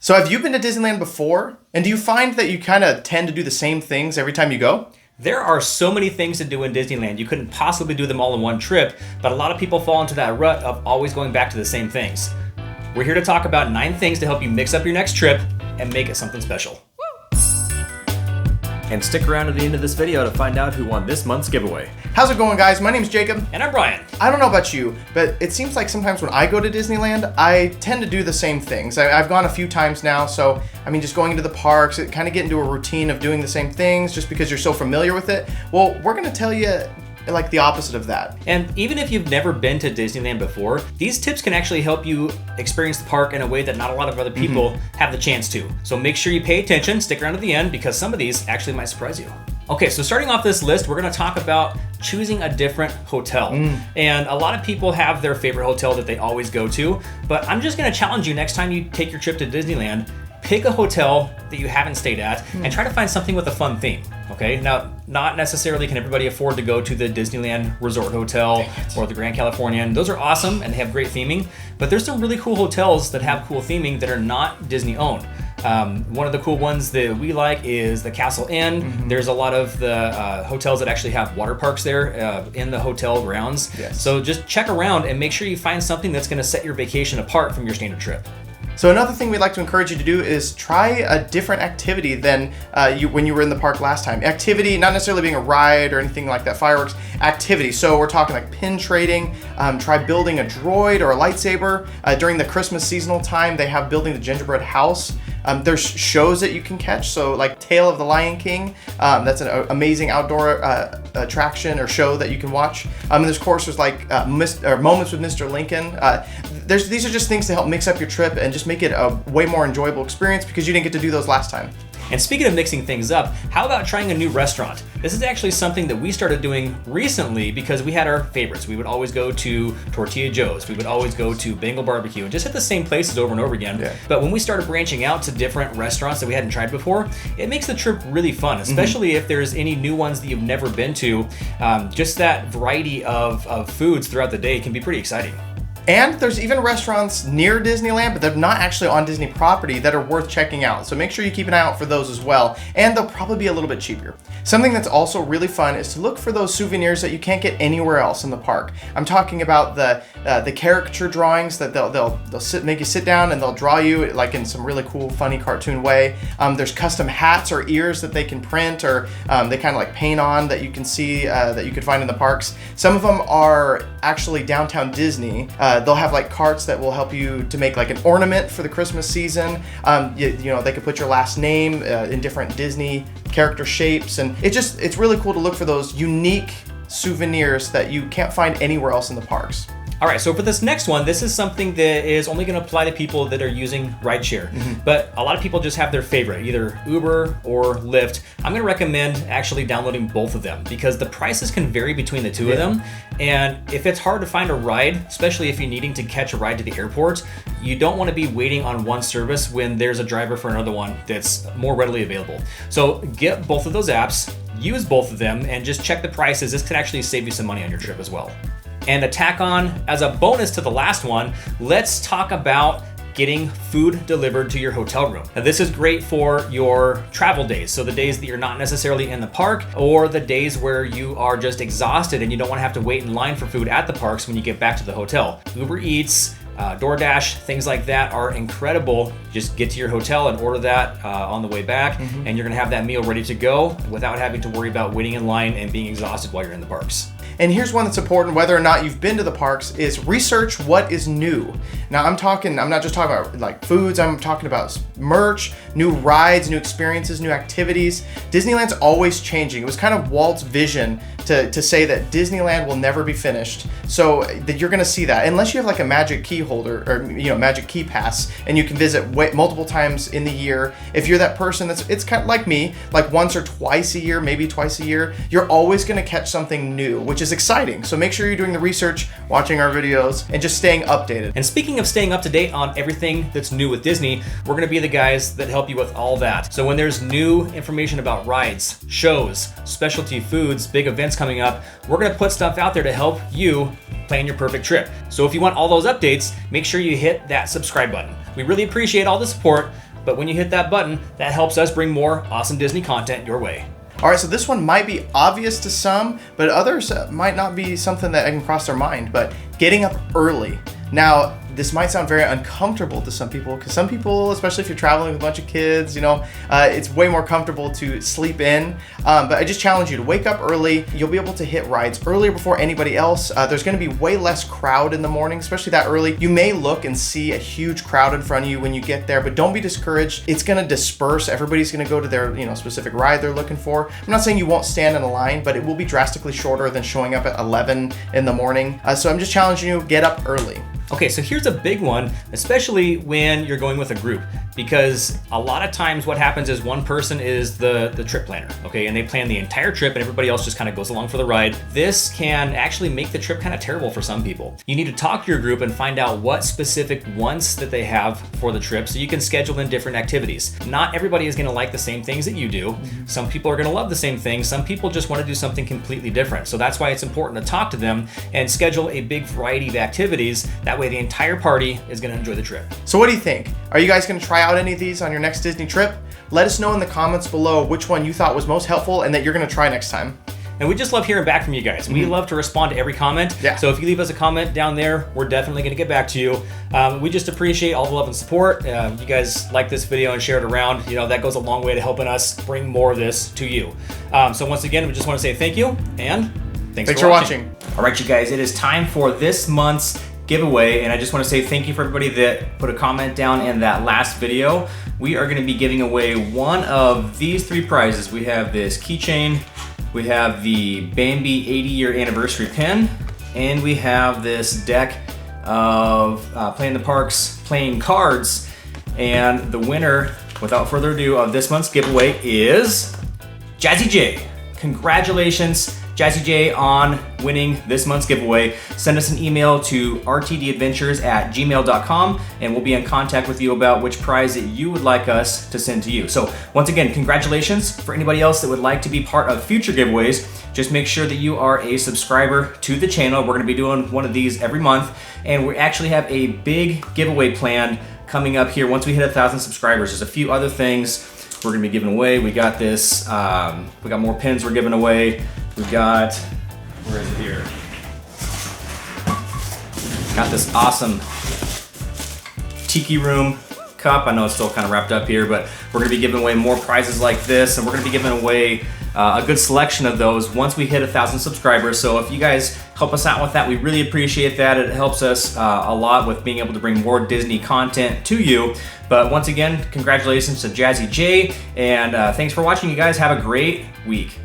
So have you been to Disneyland before? And do you find that you kind of tend to do the same things every time you go? There are so many things to do in Disneyland. You couldn't possibly do them all in one trip, but a lot of people fall into that rut of always going back to the same things. We're here to talk about 9 things to help you mix up your next trip and make it something special. And stick around at the end of this video to find out who won this month's giveaway. How's it going, guys? My name's Jacob. And I'm Brian. I don't know about you, but it seems like sometimes when I go to Disneyland, I tend to do the same things. I've gone a few times now, so just going into the parks, it kind of get into a routine of doing the same things just because you're so familiar with it. Well, we're gonna tell you like the opposite of that. And even if you've never been to Disneyland before, these tips can actually help you experience the park in a way that not a lot of other people have the chance to. So make sure you pay attention, stick around to the end, because some of these actually might surprise you. Okay, so starting off this list, we're gonna talk about choosing a different hotel. And a lot of people have their favorite hotel that they always go to, but I'm just gonna challenge you next time you take your trip to Disneyland, pick a hotel that you haven't stayed at and try to find something with a fun theme, okay? Now, not necessarily can everybody afford to go to the Disneyland Resort Hotel or the Grand Californian. Those are awesome and they have great theming, but there's some really cool hotels that have cool theming that are not Disney owned. One of the cool ones that we like is the Castle Inn. There's a lot of the hotels that actually have water parks there in the hotel grounds. So just check around and make sure you find something that's gonna set your vacation apart from your standard trip. So another thing we'd like to encourage you to do is try a different activity than when you were in the park last time. Activity, not necessarily being a ride or anything like that, fireworks, activity. So we're talking like pin trading, try building a droid or a lightsaber. During the Christmas seasonal time, they have building the gingerbread house. There's shows that you can catch, so like Tale of the Lion King, that's an amazing outdoor attraction or show that you can watch. And there's courses like Moments with Mr. Lincoln. These are just things to help mix up your trip and just make it a way more enjoyable experience because you didn't get to do those last time. And speaking of mixing things up, how about trying a new restaurant? This is actually something that we started doing recently because we had our favorites. We would always go to Tortilla Joe's. We would always go to Bengal Barbecue and just hit the same places over and over again. But when we started branching out to different restaurants that we hadn't tried before, it makes the trip really fun, especially if there's any new ones that you've never been to. Just that variety of foods throughout the day can be pretty exciting. And there's even restaurants near Disneyland, but they're not actually on Disney property that are worth checking out. So make sure you keep an eye out for those as well. And they'll probably be a little bit cheaper. Something that's also really fun is to look for those souvenirs that you can't get anywhere else in the park. I'm talking about the caricature drawings that they'll make you sit down and they'll draw you like in some really cool, funny cartoon way. There's custom hats or ears that they can print or they kind of like paint on that you can see that you could find in the parks. Some of them are actually downtown Disney. They'll have like carts that will help you to make like an ornament for the Christmas season. You know, they could put your last name in different Disney character shapes, and it's really cool to look for those unique souvenirs that you can't find anywhere else in the parks. All right, so for this next one, this is something that is only gonna apply to people that are using rideshare. But a lot of people just have their favorite, either Uber or Lyft. I'm gonna recommend actually downloading both of them because the prices can vary between the two of them. And if it's hard to find a ride, especially if you're needing to catch a ride to the airport, you don't wanna be waiting on one service when there's a driver for another one that's more readily available. So get both of those apps, use both of them, and just check the prices. This could actually save you some money on your trip as well. And to tack on, as a bonus to the last one, let's talk about getting food delivered to your hotel room. Now this is great for your travel days. So the days that you're not necessarily in the park or the days where you are just exhausted and you don't want to have to wait in line for food at the parks when you get back to the hotel. Uber Eats, DoorDash, things like that are incredible. Just get to your hotel and order that on the way back and you're gonna have that meal ready to go without having to worry about waiting in line and being exhausted while you're in the parks. And here's one that's important, whether or not you've been to the parks, is research what is new. Now I'm not just talking about like foods, I'm talking about merch, new rides, new experiences, new activities. Disneyland's always changing. It was kind of Walt's vision to say that Disneyland will never be finished. So that you're gonna see that, unless you have like a magic key holder or magic key pass and you can visit multiple times in the year. If you're that person it's kind of like me, like once or twice a year, maybe twice a year, you're always gonna catch something new, which is exciting. So make sure you're doing the research, watching our videos, and just staying updated. And speaking of staying up to date on everything that's new with Disney, we're gonna be the guys that help you with all that. So when there's new information about rides, shows, specialty foods, big events coming up, we're gonna put stuff out there to help you plan your perfect trip. So if you want all those updates, make sure you hit that subscribe button. We really appreciate all the support. but when you hit that button, that helps us bring more awesome Disney content your way. All right, so this one might be obvious to some, but others might not be something that can cross their mind, but getting up early. Now, this might sound very uncomfortable to some people, because some people, especially if you're traveling with a bunch of kids, it's way more comfortable to sleep in. But I just challenge you to wake up early. You'll be able to hit rides earlier before anybody else. There's gonna be way less crowd in the morning, especially that early. You may look and see a huge crowd in front of you when you get there, but don't be discouraged. It's gonna disperse. Everybody's gonna go to their specific ride they're looking for. I'm not saying you won't stand in a line, but it will be drastically shorter than showing up at 11 in the morning. So I'm just challenging you, get up early. Okay, so here's a big one, especially when you're going with a group, because a lot of times what happens is one person is the trip planner, okay, and they plan the entire trip and everybody else just kind of goes along for the ride. This can actually make the trip kind of terrible for some people. You need to talk to your group and find out what specific wants that they have for the trip so you can schedule in different activities. Not everybody is gonna like the same things that you do. Some people are gonna love the same things. Some people just wanna do something completely different. So that's why it's important to talk to them and schedule a big variety of activities. That way the entire party is gonna enjoy the trip. So what do you think? Are you guys gonna try out any of these on your next Disney trip? Let us know in the comments below which one you thought was most helpful and that you're gonna try next time. And we just love hearing back from you guys. We love to respond to every comment. Yeah. So if you leave us a comment down there, we're definitely gonna get back to you. We just appreciate all the love and support. You guys like this video and share it around. That goes a long way to helping us bring more of this to you. So once again, we just wanna say thank you and thanks for watching. All right, you guys, it is time for this month's giveaway, and I just want to say thank you for everybody that put a comment down in that last video. We are going to be giving away one of these 3 prizes. We have this keychain, we have the Bambi 80-year anniversary pin, and we have this deck of Play in the Parks playing cards. And the winner, without further ado, of this month's giveaway is Jazzy J. Congratulations, Jazzy J, on winning this month's giveaway. Send us an email to rtdadventures@gmail.com and we'll be in contact with you about which prize that you would like us to send to you. So once again, congratulations. For anybody else that would like to be part of future giveaways, just make sure that you are a subscriber to the channel. We're gonna be doing one of these every month, and we actually have a big giveaway planned coming up here once we hit 1,000 subscribers. There's a few other things we're gonna be giving away. We got this, we got more pins we're giving away. We've got, where is it here? Got this awesome Tiki Room cup. I know it's still kind of wrapped up here, but we're gonna be giving away more prizes like this, and we're gonna be giving away a good selection of those once we hit 1,000 subscribers. So if you guys help us out with that, we really appreciate that. It helps us a lot with being able to bring more Disney content to you. But once again, congratulations to Jazzy J, and thanks for watching, you guys. Have a great week.